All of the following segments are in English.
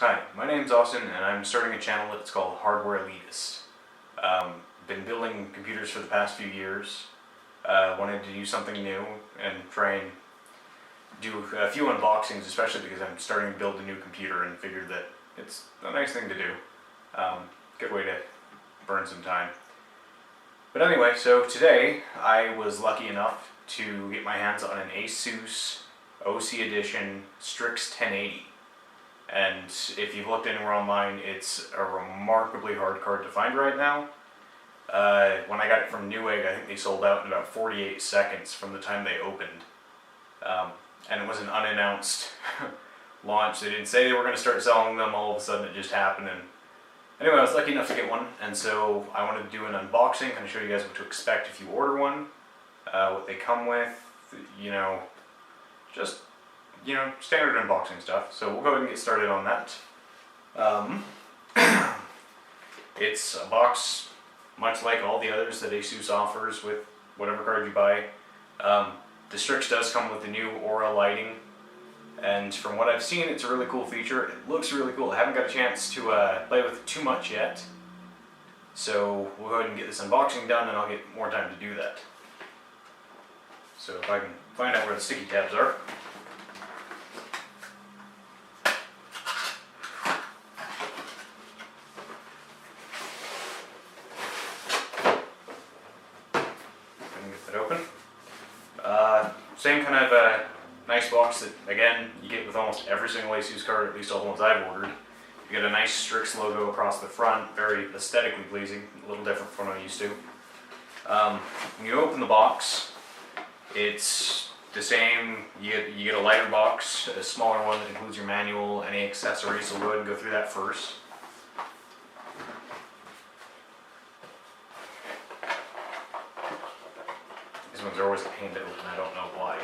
Hi, my name's Austin and I'm starting a channel that's called Hardware Elitist. Been building computers for the past few years. Wanted to do something new and try and do a few unboxings, especially because I'm starting to build a new computer and figured that it's a nice thing to do. Good way to burn some time. But anyway, so today I was lucky enough to get my hands on an Asus OC Edition Strix 1080. And if you've looked anywhere online, it's a remarkably hard card to find right now. When I got it from Newegg, I think they sold out in about 48 seconds from the time they opened. And it was an unannounced launch. They didn't say they were going to start selling them. All of a sudden it just happened. And anyway, I was lucky enough to get one. And so I wanted to do an unboxing, kind of show you guys what to expect if you order one, what they come with, just standard unboxing stuff. So we'll go ahead and get started on that. It's a box much like all the others that Asus offers with whatever card you buy. The Strix does come with the new Aura lighting, and from what I've seen, it's a really cool feature. It looks really cool. I haven't got a chance to play with it too much yet, so we'll go ahead and get this unboxing done and I'll get more time to do that. So if I can find out where the sticky tabs are. Open. Same kind of nice box that, again, you get with almost every single Asus card, at least all the ones I've ordered. You get a nice Strix logo across the front, very aesthetically pleasing, a little different from what I'm used to. When you open the box, it's the same. You get a lighter box, a smaller one that includes your manual, any accessories, so we'll go ahead and go through that first. These ones are always a pain to open, I don't know why.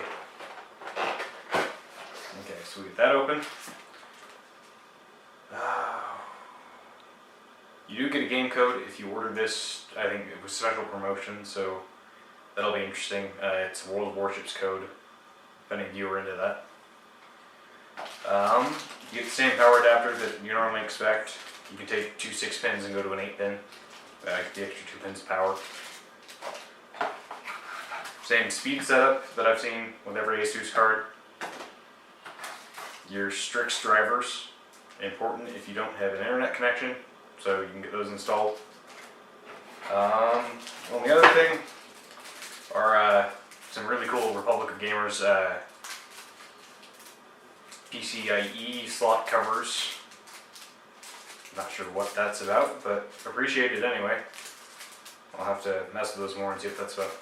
Okay, so we get that open. You do get a game code if you order this. I think it was special promotion, so that'll be interesting. It's a World of Warships code, if any of you are into that. You get the same power adapter that you normally expect. You can take two 6-pins and go to an 8-pin. Get the extra 2 pins of power. Same speed setup that I've seen with every Asus card. Your Strix drivers, important if you don't have an internet connection, so you can get those installed. Well, the other thing are some really cool Republic of Gamers PCIe slot covers. Not sure what that's about, but appreciate it anyway. I'll have to mess with those more and see what that's about.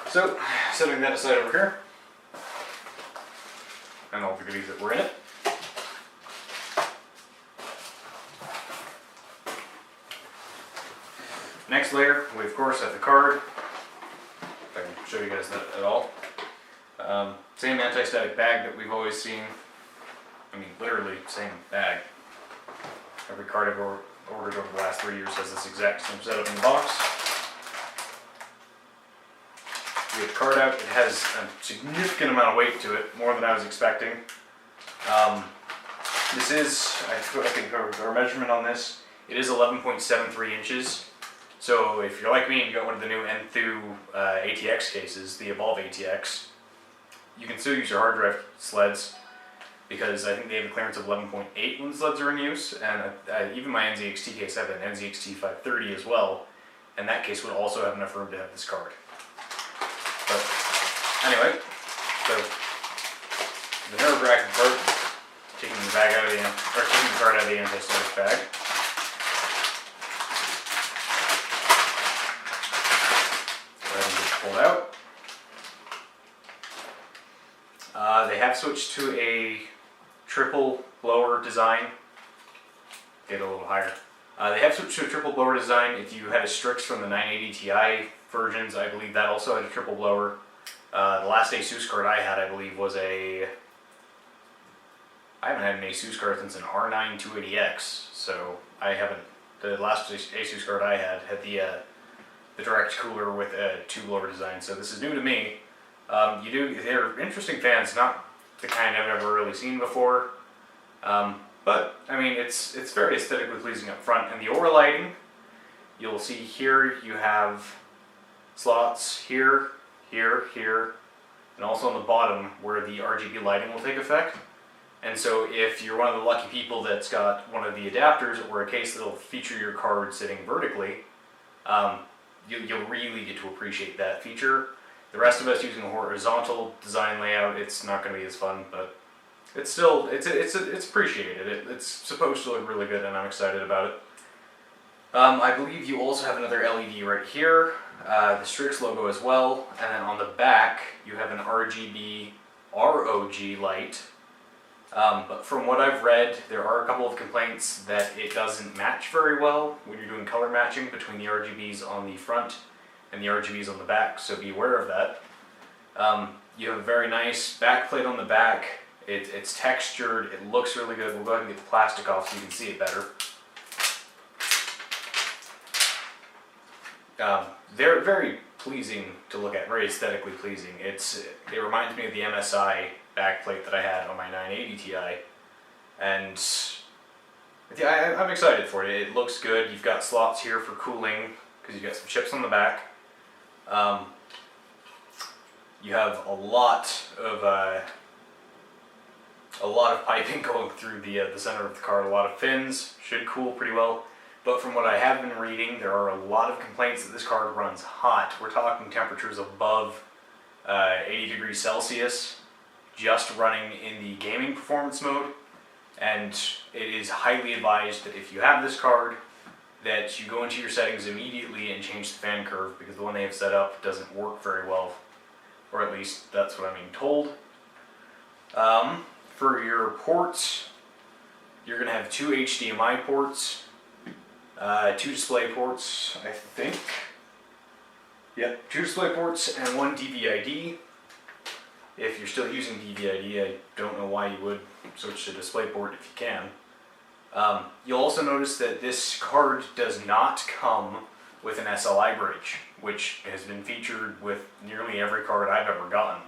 So, setting that aside over here, and all the goodies that were in it. Next layer, we of course have the card, if I can show you guys that at all. Same anti-static bag that we've always seen. I mean, literally same bag. Every card I've ordered over the last 3 years has this exact same setup in the box. You get the card out. It has a significant amount of weight to it, more than I was expecting. This is, I think our measurement on this, it is 11.73 inches. So if you're like me and you got one of the new Enthoo ATX cases, the Evolve ATX, you can still use your hard drive sleds, because I think they have a clearance of 11.8 when sleds are in use, and even my NZXT case, I have an NZXT 530 as well, and that case would also have enough room to have this card. But anyway, so the nerve wracking part, taking the bag out of taking the card out of the anti-static bag. Go ahead and get it pulled out. They have switched to a triple blower design. Get a little higher. They have switched to a triple blower design. If you had a Strix from the 980 Ti versions, I believe that also had a triple blower. The last Asus card I had, I believe, was I haven't had an Asus card since an R9 280X, so the last Asus card I had the direct cooler with a 2-blower design, so this is new to me. They're interesting fans, not the kind I've ever really seen before. But I mean, it's very aesthetically pleasing up front, and the overlighting, you'll see here you have slots here, here, here, and also on the bottom where the RGB lighting will take effect. And so if you're one of the lucky people that's got one of the adapters or a case that'll feature your card sitting vertically, you'll really get to appreciate that feature. The rest of us using a horizontal design layout, it's not going to be as fun, but it's still, it's appreciated. It's supposed to look really good, and I'm excited about it. I believe you also have another LED right here, the Strix logo as well, and then on the back you have an RGB ROG light. But from what I've read, there are a couple of complaints that it doesn't match very well when you're doing color matching between the RGBs on the front and the RGBs on the back, so be aware of that. You have a very nice backplate on the back. It's textured, it looks really good. We'll go ahead and get the plastic off so you can see it better. They're very pleasing to look at, very aesthetically pleasing. It reminds me of the MSI backplate that I had on my 980 Ti, and I'm excited for it. It looks good. You've got slots here for cooling because you've got some chips on the back. You have a lot of piping going through the center of the card. A lot of fins, should cool pretty well. But from what I have been reading, there are a lot of complaints that this card runs hot. We're talking temperatures above 80 degrees Celsius, just running in the gaming performance mode. And it is highly advised that if you have this card, that you go into your settings immediately and change the fan curve, because the one they have set up doesn't work very well. Or at least that's what I'm being told. For your ports, you're going to have 2 HDMI ports, 2 display ports, I think. Yep, 2 display ports and 1 DVI-D. If you're still using DVI-D, I don't know why you would switch to DisplayPort if you can. You'll also notice that this card does not come with an SLI bridge, which has been featured with nearly every card I've ever gotten.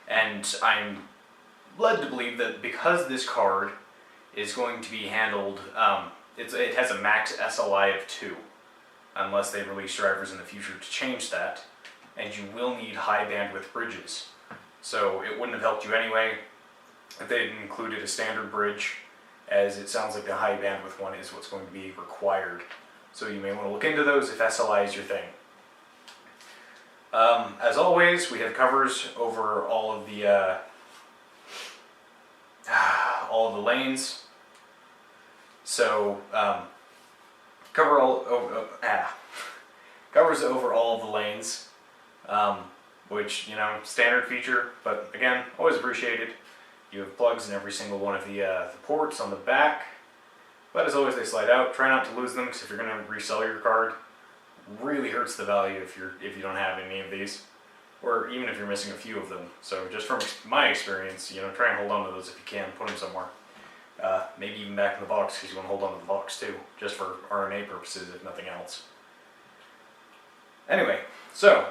And I'm led to believe that because this card is going to be handled, it has a max SLI of 2, unless they release drivers in the future to change that, and you will need high bandwidth bridges. So it wouldn't have helped you anyway if they had included a standard bridge, as it sounds like the high bandwidth one is what's going to be required. So you may want to look into those if SLI is your thing. As always, we have covers over all of the lanes. So covers over all of the lanes, which, you know, standard feature, but again, always appreciated. You have plugs in every single one of the ports on the back, but as always, they slide out. Try not to lose them, because if you're going to resell your card, really hurts the value if you don't have any of these, or even if you're missing a few of them. So just from my experience, you know, try and hold on to those if you can. Put them somewhere. Maybe even back in the box, because you want to hold on to the box too, just for RNA purposes, if nothing else. Anyway, so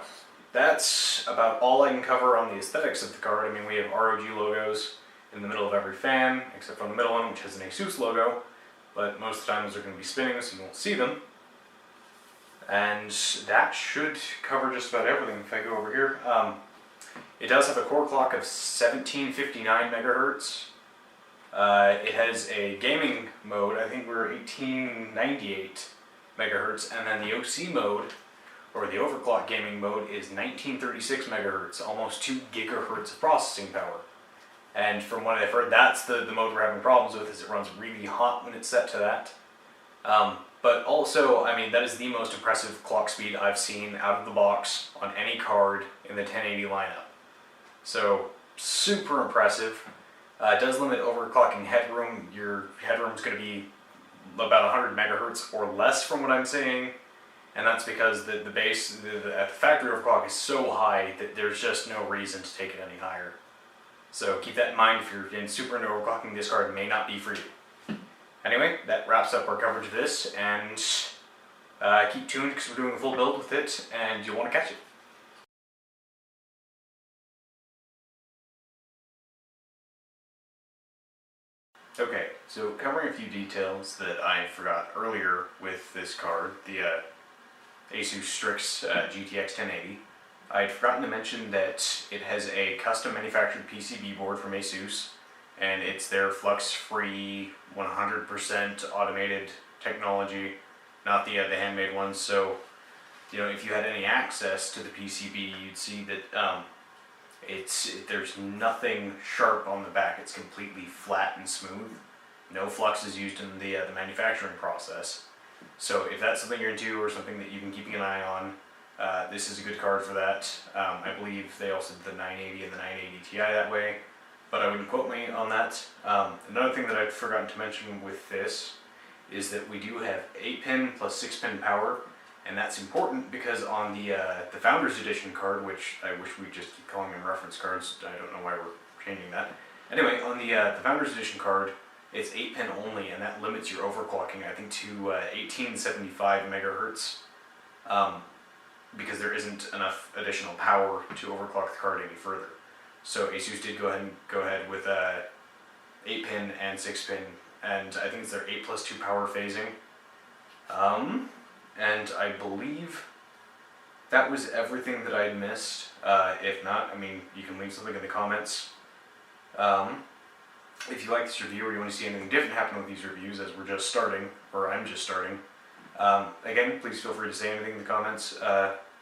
that's about all I can cover on the aesthetics of the card. I mean, we have ROG logos in the middle of every fan, except for the middle one, which has an Asus logo, but most of the times they're going to be spinning, so you won't see them. And that should cover just about everything. If I go over here, it does have a core clock of 1759 megahertz. It has a gaming mode, I think we're 1898 megahertz, and then the OC mode, or the overclock gaming mode, is 1936 megahertz, almost 2 gigahertz of processing power. And from what I've heard, that's the mode we're having problems with, is it runs really hot when it's set to that. But also, I mean, that is the most impressive clock speed I've seen out of the box on any card in the 1080 lineup. So, super impressive. It does limit overclocking headroom. Your headroom is going to be about 100 megahertz or less from what I'm saying. And that's because the factory overclock is so high that there's just no reason to take it any higher. So keep that in mind if you're in super into overclocking. This card may not be for you. Anyway, that wraps up our coverage of this, and keep tuned because we're doing a full build with it, and you'll want to catch it. Okay, so covering a few details that I forgot earlier with this card, the Asus Strix GTX 1080. I'd forgotten to mention that it has a custom manufactured PCB board from Asus, and it's their flux-free, 100% automated technology, not the handmade ones. So, if you had any access to the PCB, you'd see that there's nothing sharp on the back. It's completely flat and smooth. No flux is used in the manufacturing process. So if that's something you're into or something that you've been keeping an eye on, this is a good card for that. I believe they also did the 980 and the 980 Ti that way, but I wouldn't quote me on that. Another thing that I'd forgotten to mention with this is that we do have 8-pin plus 6-pin power, and that's important because on the Founders Edition card, which I wish we'd just keep calling them reference cards, I don't know why we're changing that. Anyway, on the Founders Edition card, it's 8-pin only, and that limits your overclocking, I think, to 1875 megahertz, because there isn't enough additional power to overclock the card any further. So Asus did go ahead with 8-pin and 6-pin, and I think it's their 8+2 power phasing. And I believe that was everything that I'd missed. If not, you can leave something in the comments. If you like this review or you want to see anything different happen with these reviews, as we're just starting, or I'm just starting, again, please feel free to say anything in the comments.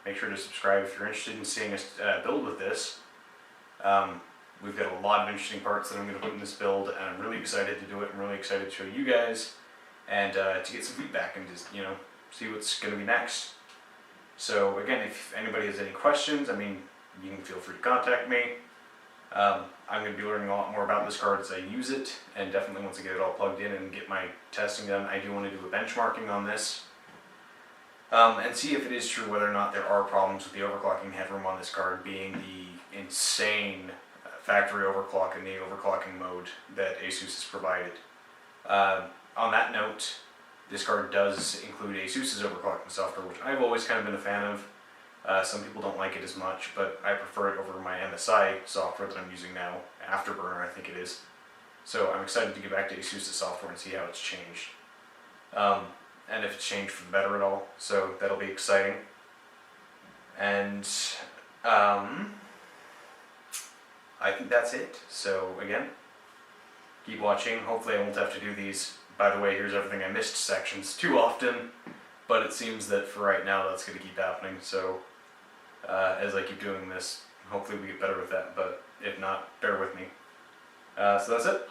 Make sure to subscribe if you're interested in seeing us build with this. We've got a lot of interesting parts that I'm going to put in this build, and I'm really excited to do it. I'm really excited to show you guys, and to get some feedback and just, see what's going to be next. So again, if anybody has any questions, you can feel free to contact me. I'm going to be learning a lot more about this card as I use it, and definitely once I get it all plugged in and get my testing done, I do want to do a benchmarking on this, and see if it is true whether or not there are problems with the overclocking headroom on this card, being the insane factory overclock and the overclocking mode that Asus has provided. On that note, this card does include Asus's overclocking software, which I've always kind of been a fan of. Some people don't like it as much, but I prefer it over my MSI software that I'm using now, Afterburner I think it is. So I'm excited to get back to Asus's software and see how it's changed. And if it's changed for the better at all, so that'll be exciting. And I think that's it. So again, keep watching. Hopefully I won't have to do these "by the way, here's everything I missed" sections too often, but it seems that for right now that's going to keep happening. So as I keep doing this, hopefully we get better with that, but if not, bear with me. So that's it.